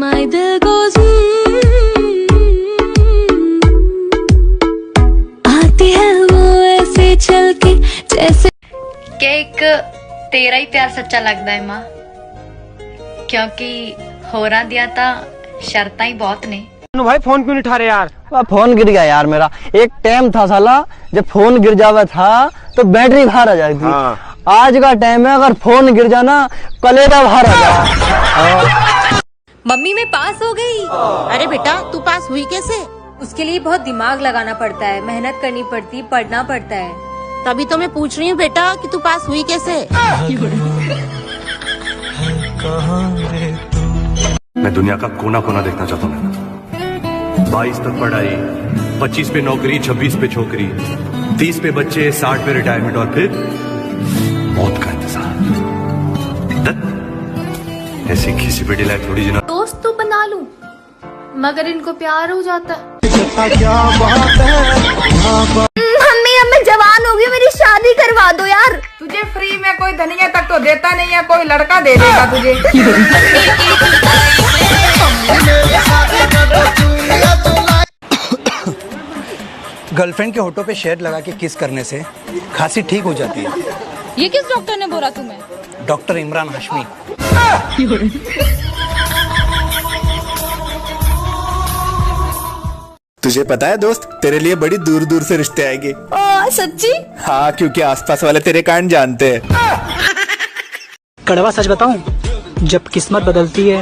My दिल goes आती है वो ऐसे चल के जैसे। क्या एक तेरा ही प्यार सच्चा लगता है मां, क्योंकि होरां दियां तां शर्तां ही बहुत ने। भाई फोन क्यों नहीं उठा रहे यार? फोन गिर गया यार मेरा। एक टाइम था साला जब फोन गिर जावा था तो बैटरी बाहर आ जाती थी। आज का टाइम है अगर फोन गिर जाना कलेजा बाहर आ जाए। मम्मी मैं पास हो गई। अरे बेटा तू पास हुई कैसे? उसके लिए बहुत दिमाग लगाना पड़ता है, मेहनत करनी पड़ती, पढ़ना पड़ता है। तभी तो मैं पूछ रही हूँ बेटा कि तू पास हुई कैसे? मैं दुनिया का कोना कोना देखना चाहता हूँ। 22 तक पढ़ाई, 25 पे नौकरी, 26 पे छोकरी, 30 पे बच्चे, 60 पे रिटायरमेंट और फिर मौत का इंतजार। ऐसी घिसी पिटी लाइफ थोड़ी जीना। दोस्त तो बना लूं मगर इनको प्यार हो जाता है। मम्मी अब मैं जवान हो गई, मेरी शादी करवा दो यार। तुझे फ्री में कोई धनिया तक तो देता नहीं है, कोई लड़का दे देगा तुझे। गर्लफ्रेंड के होठों पे शेड लगा के किस करने से खांसी ठीक हो जाती है। ये किस डॉक्टर ने बोला तुम्हें? डॉक्टर इमरान हाशमी। तुझे पता है दोस्त, तेरे लिए बड़ी दूर दूर से रिश्ते आएंगे। सच्ची? हाँ, क्योंकि आसपास वाले तेरे कांड जानते हैं। कड़वा सच बताऊं, जब किस्मत बदलती है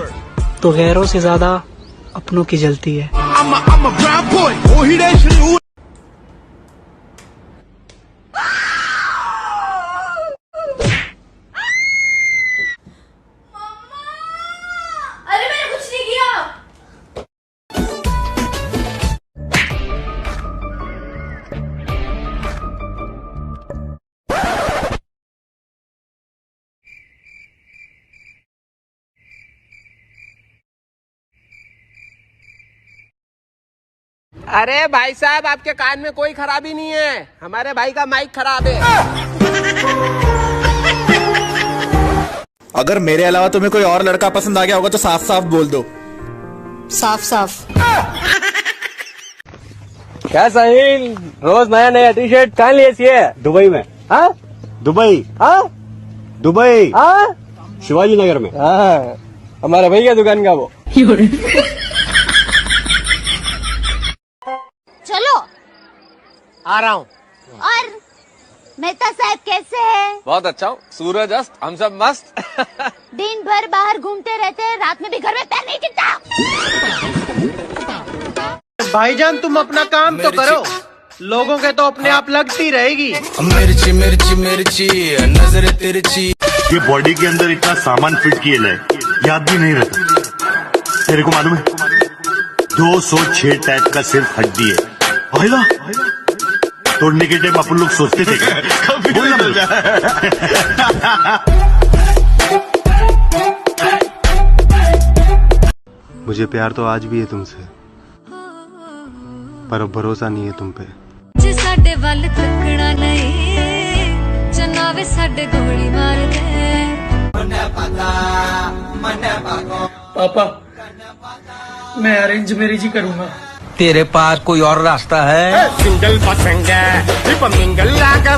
तो गैरों से ज्यादा अपनों की जलती है। अरे मैंने कुछ नहीं किया। अरे भाई साहब, आपके कान में कोई खराबी नहीं है, हमारे भाई का माइक खराब है। अगर मेरे अलावा तुम्हें कोई और लड़का पसंद आ गया होगा तो साफ साफ बोल दो। साफ साफ। क्या साहिल, रोज नया नया टी शर्ट कहाँ लिए है? दुबई में। हाँ दुबई। हाँ दुबई। हाँ शिवाजी नगर में। हाँ हमारे भैया दुकान का वो। चलो आ रहा हूँ। और मेहता साहब कैसे है? बहुत अच्छा हूँ, सूरज अस्त, हम सब मस्त। दिन भर बाहर घूमते रहते हैं, रात में भी घर में पैर नहीं टिकता। भाईजान तुम अपना काम तो करो, लोगों के तो अपने आप लगती रहेगी। मिर्ची मिर्ची मिर्ची नजर तिरछी। ये बॉडी के अंदर इतना सामान फिट किया है, याद भी नहीं रहता। तेरे को मालूम है 206 टाइप का सिर्फ हड्डी है। भाईला तोड़ने के टाइम अपन लोग सोचते थे मुझे प्यार तो आज भी है तुमसे, पर अब भरोसा नहीं है तुम पे। जे साडे वाल तकना नहीं जनावे साडे गोली मार दे। पापा मैं अरेंज मैरिज ही करूँगा। तेरे पास कोई और रास्ता है? सिंगल पसंद मिंगल लागा।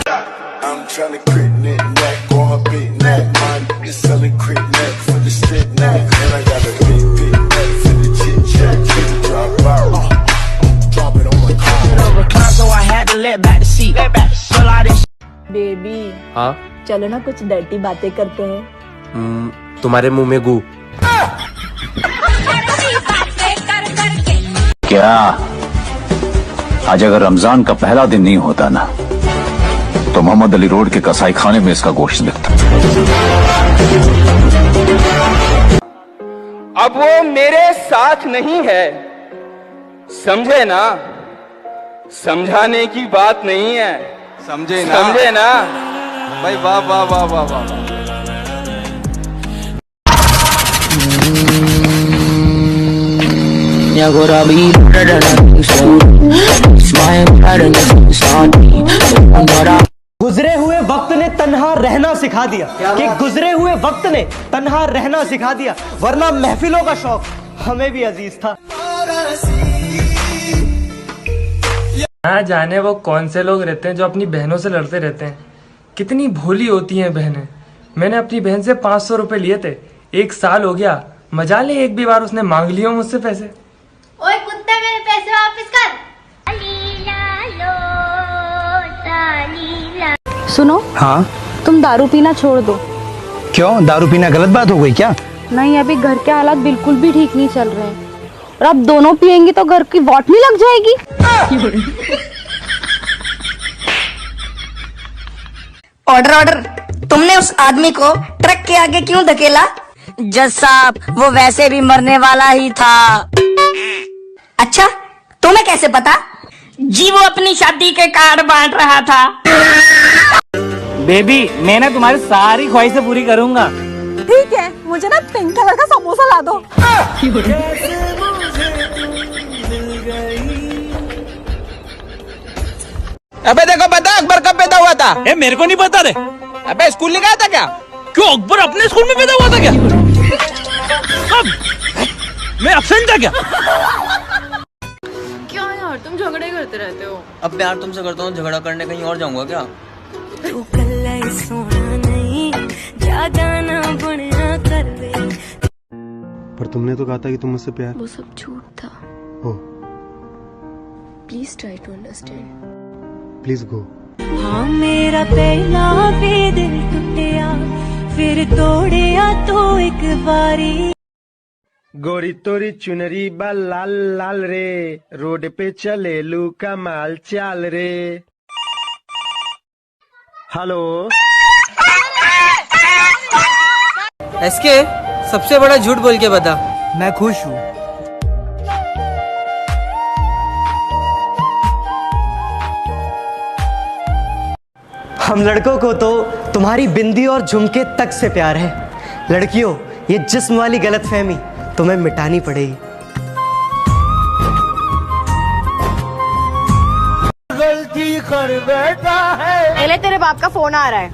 बेबी हाँ चलो ना कुछ डर्टी बातें करते हैं। तुम्हारे मुंह में गू। क्या आज अगर रमजान का पहला दिन नहीं होता ना तो मोहम्मद अली रोड के कसाई खाने में इसका गोश्त बिकता। अब वो मेरे साथ नहीं है, समझे ना? समझाने की बात नहीं है, समझे ना? समझे ना भाई? वाह वाह वाह वाह वाह। गुजरे हुए वक्त ने तन्हा रहना सिखा दिया कि गुजरे हुए वक्त ने तन्हा रहना सिखा दिया, वरना महफिलों का शौक हमें भी अजीज था। ना जाने वो कौन से लोग रहते हैं जो अपनी बहनों से लड़ते रहते हैं। कितनी भोली होती हैं बहनें। मैंने अपनी बहन से 500 रुपए लिए थे, 1 साल हो गया, मजा ले एक भी बार उसने मांग लिया मुझसे पैसे। ओए कुत्ते मेरे पैसे वापस कर। सुनो, हाँ तुम दारू पीना छोड़ दो। क्यों, दारू पीना गलत बात हो गई क्या? नहीं, अभी घर के हालात बिल्कुल भी ठीक नहीं चल रहे हैं और अब दोनों पियेंगी तो घर की वॉट नहीं लग जाएगी। Order order. तुमने उस आदमी को ट्रक के आगे क्यों धकेला? जज साहब, वो वैसे भी मरने वाला ही था। अच्छा, तुम्हें कैसे पता? जी वो अपनी शादी के कार्ड बांट रहा था। बेबी, मैं ना तुम्हारी सारी ख्वाहिशें पूरी करूंगा। ठीक है, मुझे ना पिंक कलर का समोसा ला दो। अबे देखो, पता अकबर कब पैदा हुआ था? मेरे को नहीं पता रे। अबे स्कूल नहीं गया था क्या? क्यों, अकबर अपने स्कूल में पैदा हुआ था क्या? कब? मैं एब्सेंट था क्या? क्या यार, तुम झगड़े करते रहते हो। अब प्यार तुमसे करता हूँ, झगड़ा करने कहीं और जाऊंगा क्या? पर तुमने तो कहा था कि तुम मुझसे प्यार। वो सब झूठ था। हो, please try to understand. Please go. हाँ मेरा पहला भी दिल टूटिया, फिर तोड़िया तो एक बारी। गोरी तोरी चुनरी बा लाल लाल रे, रोड पे चले लू कमाल चाल रे। हेलो, एसके, सबसे बड़ा झूठ बोल के बता। मैं खुश हूँ। हम लड़कों को तो तुम्हारी बिंदी और झुमके तक से प्यार है। लड़कियों, ये जिस्म वाली गलतफहमी तुम्हें मिटानी पड़ेगी। गलती कर बैठा है। पहले तेरे बाप का फोन आ रहा है।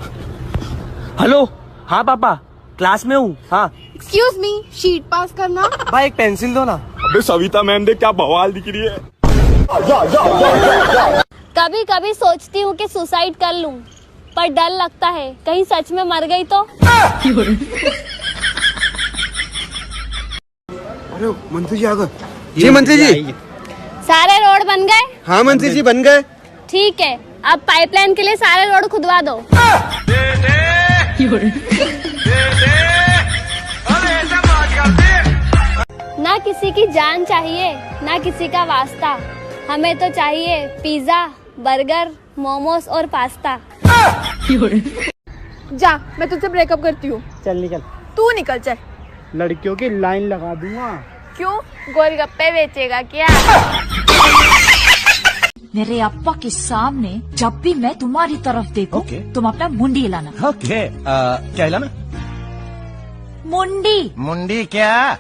हेलो, हाँ पापा, क्लास में हूँ। हाँ एक्सक्यूज मी, शीट पास करना। भाई एक पेंसिल दो ना। अबे सविता मैम देख क्या बवाल दिख रही है। कभी कभी सोचती हूँ कि सुसाइड कर लूं, पर डर लगता है कहीं सच में मर गई तो। अरे मंत्री जी आ गए। जी मंत्री जी। सारे रोड बन गए? हाँ मंत्री जी बन गए। ठीक है, अब पाइपलाइन के लिए सारे रोड खुदवा दो। ना किसी की जान चाहिए, ना किसी का वास्ता, हमें तो चाहिए पिज्जा, बर्गर, मोमोस और पास्ता। जा, मैं तुझसे ब्रेकअप करती हूँ। चल निकल। तू निकल चल। लड़कियों की लाइन लगा दूंगा। क्यों, गोलगप्पे बेचेगा क्या? मेरे अप्पा के सामने जब भी मैं तुम्हारी तरफ देखूं, तुम अपना मुंडी हिलाना। ओके, क्या हिलाना? मुंडी। मुंडी क्या?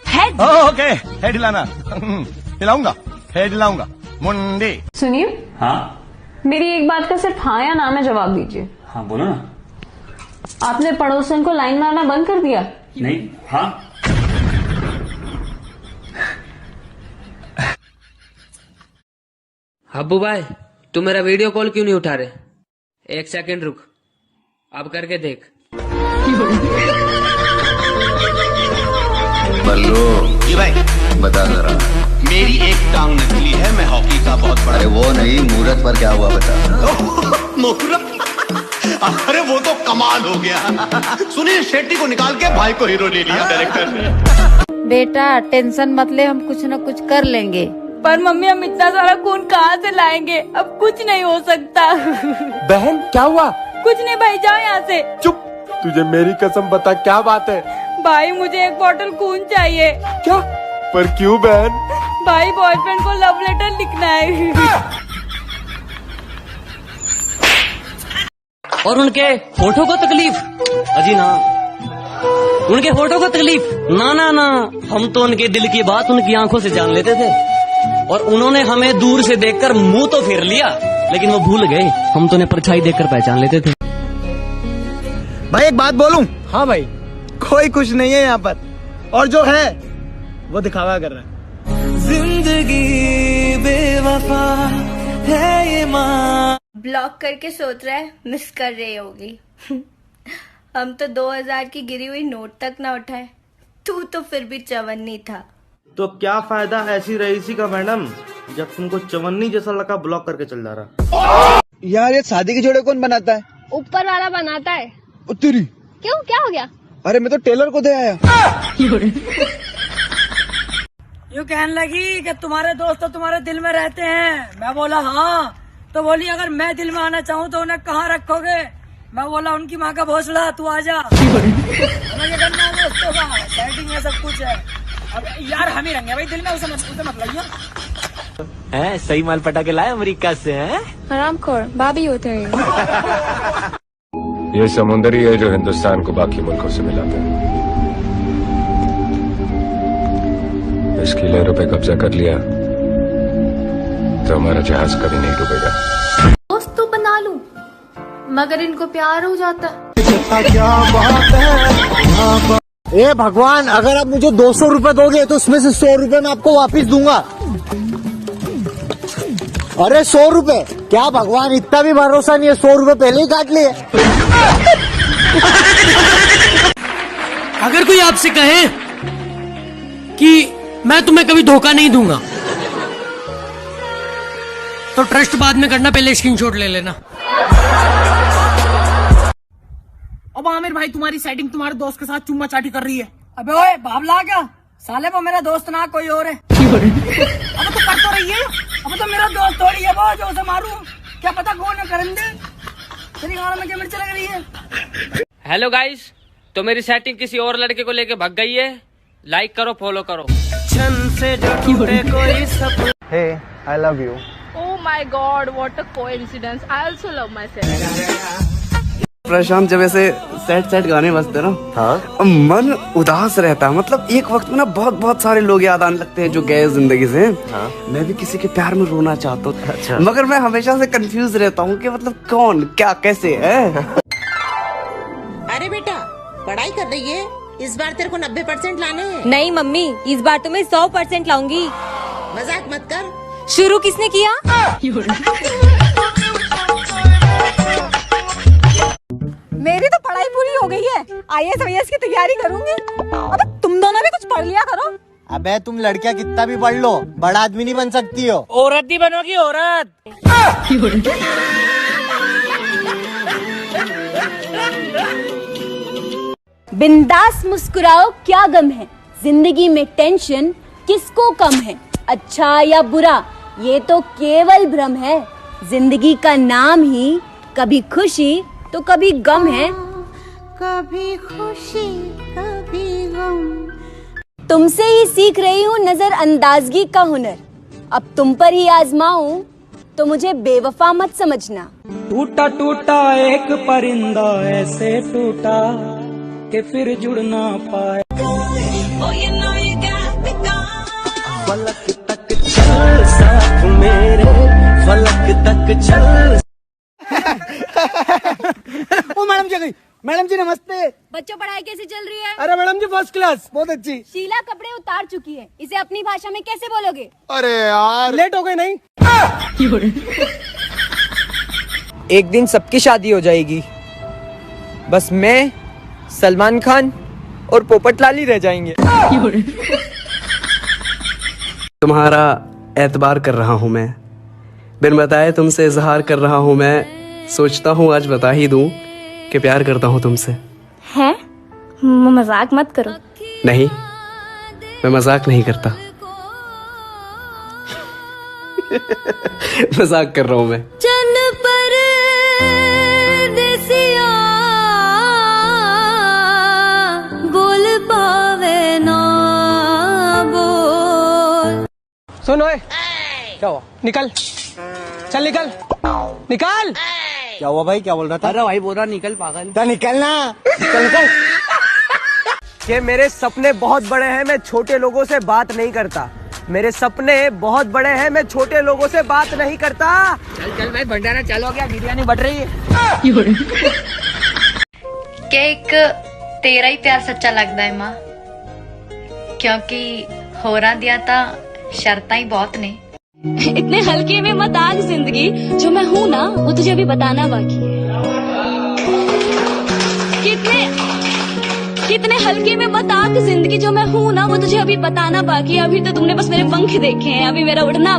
हेड। ओके, हेड हिलाना। हिलाऊंगा, हेड हिलाऊंगा, मुंडी। सुनिए। हाँ, मेरी एक बात का सिर्फ हाँ या ना में जवाब दीजिए। हाँ बोलो ना। आपने पड़ोसन को लाइन मारना बंद कर दिया? नहीं। हाँ, हब्बू भाई, तू मेरा वीडियो कॉल क्यों नहीं उठा रहे? 1 सेकंड रुक, अब करके देख। बल्लू जी भाई, बता जरा। मेरी एक टांग नकली है, मैं हॉकी का बहुत बड़ा। अरे वो नहीं, मुहूर्त पर क्या हुआ बता। मुहूर्त? अरे वो तो कमाल हो गया। सुनील शेट्टी को निकाल के भाई को हीरो ले लिया डायरेक्टर ने। बेटा टेंशन मत ले, हम कुछ न कुछ कर लेंगे। पर मम्मी, हम इतना सारा खून कहाँ से लाएंगे? अब कुछ नहीं हो सकता। बहन क्या हुआ? कुछ नहीं भाई, जाओ यहाँ से। चुप, तुझे मेरी कसम बता क्या बात है? भाई मुझे 1 बॉटल खून चाहिए। क्या? पर क्यों बहन? भाई बॉयफ्रेंड को लव लेटर लिखना है। और उनके फोटो को तकलीफ? अजी ना, उनके फोटो को तकलीफ ना ना ना, हम तो उनके दिल की बात उनकी आंखों से जान लेते थे, और उन्होंने हमें दूर से देखकर मुंह तो फेर लिया, लेकिन वो भूल गए हम तो उन्हें परछाई देखकर पहचान लेते थे। भाई एक बात बोलूं? हाँ भाई। कोई कुछ नहीं है यहाँ पर, और जो है वो दिखावा कर रहा है। जिंदगी बेवफा है ये माँ। ब्लॉक करके सोच रहा है मिस कर रही होगी। हम तो 2000 की गिरी हुई नोट तक ना उठाए, तू तो फिर भी चवन्नी था। तो क्या फायदा ऐसी रईसी का मैडम, जब तुमको चवन्नी जैसा लगा ब्लॉक करके चल जा रहा। यार ये शादी के जोड़े कौन बनाता है? ऊपर वाला बनाता है। तेरी क्यों, क्या हो गया? अरे मैं तो टेलर को दे आया। यूँ कहने लगी कि तुम्हारे दोस्त तो तुम्हारे दिल में रहते हैं। मैं बोला हाँ। तो बोली अगर मैं दिल में आना चाहूँ तो उन्हें कहाँ रखोगे? मैं बोला उनकी माँ का भोसड़ा, तू आजा। हमें करना है दोस्तों का, सेटिंग है, सब कुछ है। अब यार हम ही रहेंगे भाई दिल में, उसे मत लाइए। हैं सही माल पटा के लाए अमेरिका से हैं? हरामखोर भाभी होते हैं। ये समुंदर ही है जो हिंदुस्तान को बाकी मुल्कों से मिलाता है। इसकी लहरों पे कब्जा कर लिया तो हमारा जहाज कभी नहीं डूबेगा। दोस्त तो बना लूं, मगर इनको प्यार हो जाता है। ए भगवान, अगर आप मुझे 200 रुपए दोगे तो उसमें से 100 रुपए मैं आपको वापस दूंगा। अरे 100 रुपए क्या भगवान, इतना भी भरोसा नहीं है, 100 रुपए पहले ही काट लिए। अगर कोई आपसे कहे कि मैं तुम्हें कभी धोखा नहीं दूंगा, तो ट्रस्ट बाद में करना, पहले स्क्रीनशॉट ले लेना। अब आमिर भाई तुम्हारी सेटिंग तुम्हारे दोस्त के साथ चुम्मा चाटी कर रही है। अबे ओए बाबला क्या साले, वो मेरा दोस्त ना कोई और है। अब तो कर तो रही है, अब तो मेरा दोस्त थोड़ी है वो जो उसे मारूं। क्या पता कौन है करंदे, तेरी गाना में क्या मिर्च लग रही है। हेलो गाइस, तो मेरी सेटिंग किसी और लड़के को लेके भाग गई है। लाइक करो, फॉलो करो। Hey I love you. Oh my God, what a coincidence! I also love myself. प्रशांत, जब ऐसे सैड गाने बजते ना, हाँ, मन उदास रहता है। मतलब एक वक्त में ना बहुत सारे लोग याद आने लगते हैं जो गए जिंदगी से। हाँ। मैं भी किसी के प्यार में रोना चाहता हूँ। अच्छा। मगर मैं हमेशा से कंफ्यूज रहता हूँ कि मतलब कौन क्या कैसे है। अरे बेटा, पढ़ाई कर रही है, इस बार तेरे को 90% लाने हैं। नहीं मम्मी, इस बार तो मैं 100% लाऊंगी। मजाक मत कर। शुरू किसने किया? मेरी तो पढ़ाई पूरी हो गई है, IAS की तैयारी करूंगी। अबे तुम दोनों भी कुछ पढ़ लिया करो। अबे तुम लड़कियां कितना भी पढ़ लो, बड़ा आदमी नहीं बन सकती हो। औरत ही बनोगी, औरत। बिंदास मुस्कुराओ, क्या गम है, जिंदगी में टेंशन किसको कम है। अच्छा या बुरा ये तो केवल भ्रम है, जिंदगी का नाम ही कभी खुशी तो कभी गम है। कभी खुशी कभी गम। तुमसे ही सीख रही हूँ नजर अंदाजगी का हुनर, अब तुम पर ही आजमाऊं तो मुझे बेवफा मत समझना। टूटा टूटा एक परिंदा ऐसे टूटा कि फिर जुड़ ना पाए। फलक तक चल साथ मेरे, फलक तक चल। ओ मैडम जी गई। मैडम जी नमस्ते। बच्चों पढ़ाई कैसी चल रही है? अरे मैडम जी फर्स्ट क्लास, बहुत अच्छी। शीला कपड़े उतार चुकी है, इसे अपनी भाषा में कैसे बोलोगे? अरे यार लेट हो गए नहीं? एक दिन सबकी शादी हो जाएगी, बस मैं, सलमान खान और पोपट लाली रह जाएंगे। तुम्हारा एतबार कर रहा हूँ मैं, बिन बताए तुमसे इजहार कर रहा हूँ मैं। सोचता हूँ आज बता ही दूं कि प्यार करता हूँ तुमसे। हैं? मजाक मत करो। नहीं, मैं मजाक नहीं करता। मजाक कर रहा हूँ मैं। चन पर देसिया बोल पावे ना बोल। सुनो क्या हुआ? निकल, चल निकल, निकल। क्या हुआ भाई, क्या बोल रहा था? अरे भाई बोल रहा निकल पागल। तो निकलना, निकल निकल। कि मेरे सपने बहुत बड़े हैं, मैं छोटे लोगों से बात नहीं करता। मेरे सपने बहुत बड़े हैं, मैं छोटे लोगों से बात नहीं करता। चल चल भाई, भंडारा चालू हो गया, बिरयानी बढ़ रही है। क्या एक तेरा ही प्यार सच्चा लगता है माँ, क्योंकि ਹੋਰਾਂ ਦੀਆਂ ਤਾਂ शर्तां ही बहुत ने। इतने हल्के में मत आग जिंदगी, जो मैं हूँ ना वो तुझे अभी बताना बाकी है। कितने हल्के में मत आग जिंदगी, जो मैं हूँ ना वो तुझे अभी बताना बाकी है। अभी तो तुमने बस मेरे पंख देखे हैं, अभी मेरा उड़ना